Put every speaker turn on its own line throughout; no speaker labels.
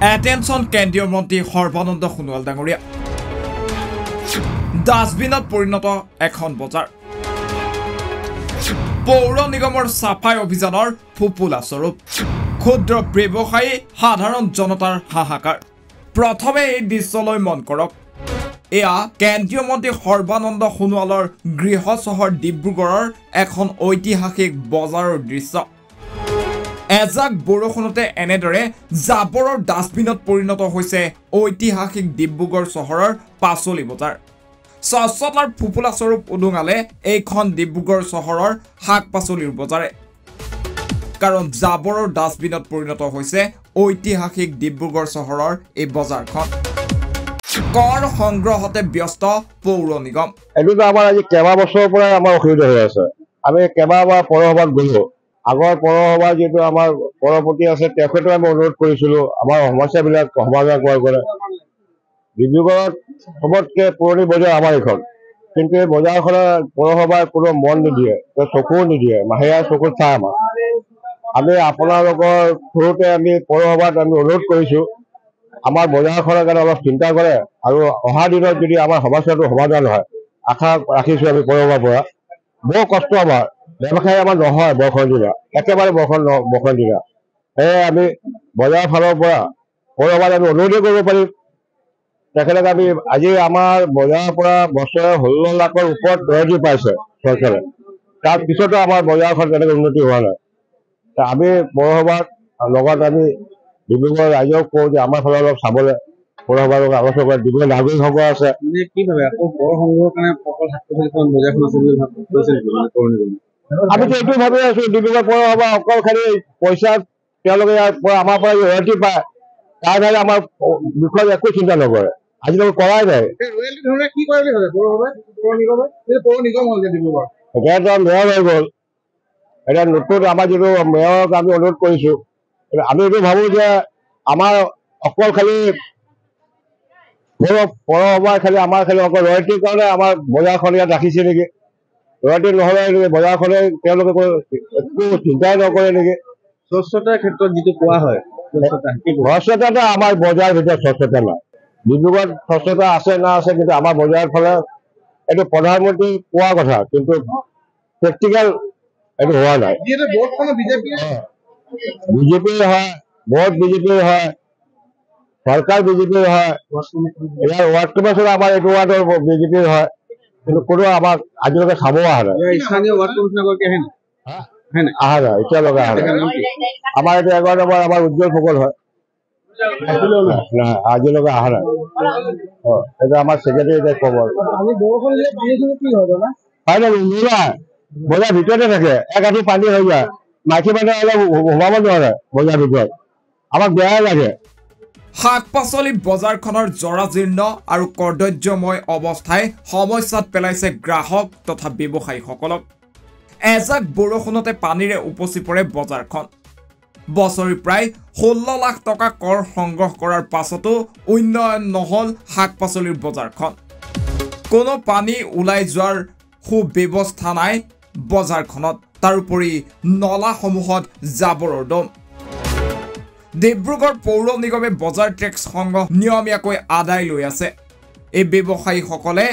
attention কেন্দ্ৰীয় মন্ত্ৰী সৰ্বানন্দ সোণোৱাল ডাঙৰীয়া ডাষ্টবিনত পৰিণত এখন বজাৰ পৌৰ নিগমৰ চাফাই অভিযানৰ ফুপুলা স্বৰূপ ক্ষুদ্ৰ ব্যৱসায়ী সাধাৰণ জনতাৰ হাহাকাৰ প্ৰথমে এই দৃশ্যলৈ মন কৰক এয়া কেন্দ্ৰীয় মন্ত্ৰী সৰ্বানন্দ সোণোৱালৰ গৃহ চহৰ ডিব্ৰুগড়ৰ এখন ঐতিহাসিক বজাৰৰ দৃশ্য এজাক বৰষুণতে এনেদৰে জাবৰৰ ডাষ্টবিনত পৰিণত হৈছে ঐতিহাসিক ডিব্ৰুগড় চহৰৰ পাচলি বজাৰ স্বচ্ছতাৰ ফুপুলা স্বৰূপ উদুঙালে এইখন ডিব্ৰুগড় চহৰৰ শাক পাচলিৰ বজাৰে কাৰণ জাবৰৰ ডাষ্টবিনত পৰিণত হৈছে ঐতিহাসিক ডিব্ৰুগড় চহৰৰ এই বজাৰখন কৰ সংগ্ৰহতে ব্যস্ত পৌৰ নিগম
এইটো আমাৰ আজি কেবা বছৰৰ পৰা আমাৰ অসুবিধা হৈ আছে আমি কেবাবাৰ পৌৰসভাত গলো আগৰ পৌৰসভা যেটো আমাৰ পৰপতি আছে তেখেতে আমি অনুৰোধ কৰিছিলো আমাৰ সমস্যাবিলাক সমাধান কৰে ডিব্ৰুগড়ত সবতকে পুৰণি বজাৰ আমাৰ এখন কিন্তু এই বজাৰখনৰ পৌৰসভাৰ কোনো মন নিদিয়ে চকু নিদিয়ে মাহেয়া চকুত চাই আমি আপোনালোকৰ থ্ৰুতে আমি পৌৰসভাত আমি অনুৰোধ কৰিছো আমাৰ বজাৰখনৰ কাৰণে অলপ চিন্তা কৰে আৰু অহা দিনত যদি আমাৰ সমস্যাটো সমাধান হয় আশা ৰাখিছো আমি পৌৰসভাৰ পৰা বহু কষ্ট আমাৰ ব্যৱসায় আমাৰ নহয় বৰষুণ দিনা একেবাৰে বৰষুণ দিনা সেয়ে আমি বজাৰ ফালৰ পৰা পৌৰসভাত আমি অনুৰোধ কৰিব পাৰিম তেখেতক আমি আজি আমাৰ বজাৰৰ পৰা বছৰে 16 লাখৰ ওপৰত ৰয়্যালটি পাইছে চৰকাৰে তাৰ পিছতো আমাৰ বজাৰখন তেনেকৈ উন্নতি হোৱা নাই আমি পৌৰসভাৰ লগত আমি ডিব্ৰুগড় ৰাইজক কওঁ যে আমাৰ ফালে অলপ চাবলৈ পৌৰসভাৰ আলোচনা কৰে ডিব্ৰুগড় নাগৰিকসকল আছে
কি ভাবে আকৌ কৰ সংগ্ৰহৰ কাৰণে অকল শাক-পাচলিখন বজাৰখন আছে বুলি
আমিতো এইটো ভাবি আছো ডিব্ৰুগড় পৌৰসভা অকল খালি পইচা তেওঁলোকে ইয়াৰ পৰা আমাৰ পৰা ৰয়্যালটি পায় তাৰ দ্বাৰা আমাৰ বিষয়ে একো চিন্তা নকৰে আজিলৈকে কৰাই নাই এতিয়াতো মেয়ৰ হৈ গ'ল এতিয়া নতুন আমাৰ যিটো মেয়ৰক আমি অনুৰোধ কৰিছো আমি এইটো ভাবো যে আমাৰ অকল খালি পৌৰসভাৰ খালি আমাৰ খালি অকল ৰয়্যালটিৰ কাৰণে আমাৰ বজাৰখন ইয়াত ৰাখিছে নেকি ৰয়্যালটি নহ'লে বজাৰখনে তেওঁলোকে একো চিন্তাই নকৰে নেকি
স্বচ্ছতাৰ ক্ষেত্ৰত যিটো কোৱা হয়
স্বচ্ছতাটো আমাৰ বজাৰৰ ভিতৰত স্বচ্ছতা নাই ডিব্ৰুগড়ত স্বচ্ছতা আছে না আছে কিন্তু আমাৰ বজাৰৰ ফালে এইটো প্ৰধানমন্ত্ৰী কোৱা কথা কিন্তু প্ৰেক্টিকেল এইটো হোৱা নাই বিজেপিৰ হয় ভোট বিজেপিৰ হয় চৰকাৰ বিজেপিৰ হয় ইয়াৰ ৱাৰ্ড কমিশ্যন আমাৰ এইটো ৱাৰ্ডৰ বিজেপিৰ হয় কিন্তু কোনো আমাক আজিলৈকে চাব অহা নাই অহা নাই এতিয়ালৈকে অহা নাই আমাৰ এইটো 11 নম্বৰ আমাৰ উজ্জ্বল ফুকন হয় আজিলৈকে অহা নাই এইটো আমাৰ ছেক্ৰেটাৰী খবৰ পাই যাব নোলায় বজাৰ ভিতৰতে থাকে এক আঁঠু পানী হৈ যায় মাইকী মানুহে অলপ সোমাব নোৱাৰে বজাৰ ভিতৰত আমাক বেয়া লাগে
শাক পাচলি বজাৰখনৰ জৰাজীৰ্ণ আৰু কৰ্দৰ্যময় অৱস্থাই সমস্যাত পেলাইছে গ্ৰাহক তথা ব্যৱসায়ীসকলক এজাক বৰষুণতে পানীৰে উপচি পৰে বজাৰখন বছৰি প্ৰায় 16 লাখ টকা কৰ সংগ্ৰহ কৰাৰ পাছতো উন্নয়ন নহল শাক পাচলিৰ বজাৰখন কোনো পানী ওলাই যোৱাৰ সুব্যৱস্থা নাই বজাৰখনত তাৰোপৰি নলাসমূহত জাবৰৰ দম ডিব্ৰুগড় পৌৰ নিগমে বজাৰ টেক্স সংগ্ৰহ নিয়মীয়াকৈ আদায় লৈ আছে এই ব্যৱসায়ীসকলে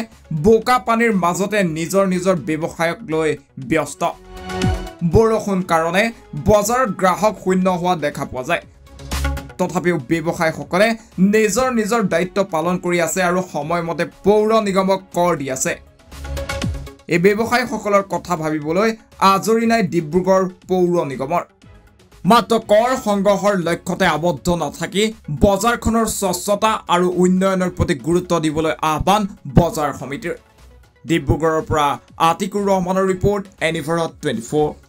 বোকা পানীৰ মাজতে নিজৰ ব্যৱসায়ক লৈ ব্যস্ত বৰষুণ কাৰণে বজাৰত গ্ৰাহক শূন্য হোৱা দেখা পোৱা যায় তথাপিও ব্যৱসায়ীসকলে নিজৰ দায়িত্ব পালন কৰি আছে আৰু সময়মতে পৌৰ নিগমক কৰ দি আছে এই ব্যৱসায়ীসকলৰ কথা ভাবিবলৈ আজৰি নাই ডিব্ৰুগড় পৌৰ নিগমৰ মাত্ৰ কৰ সংগ্ৰহৰ লক্ষ্যতে আবদ্ধ নাথাকি বজাৰখনৰ স্বচ্ছতা আৰু উন্নয়নৰ প্ৰতি গুৰুত্ব দিবলৈ আহ্বান বজাৰ সমিতিৰ ডিব্ৰুগড়ৰ পৰা আতিকুৰ ৰহমানৰ ৰিপৰ্ট এনিভাৰত 24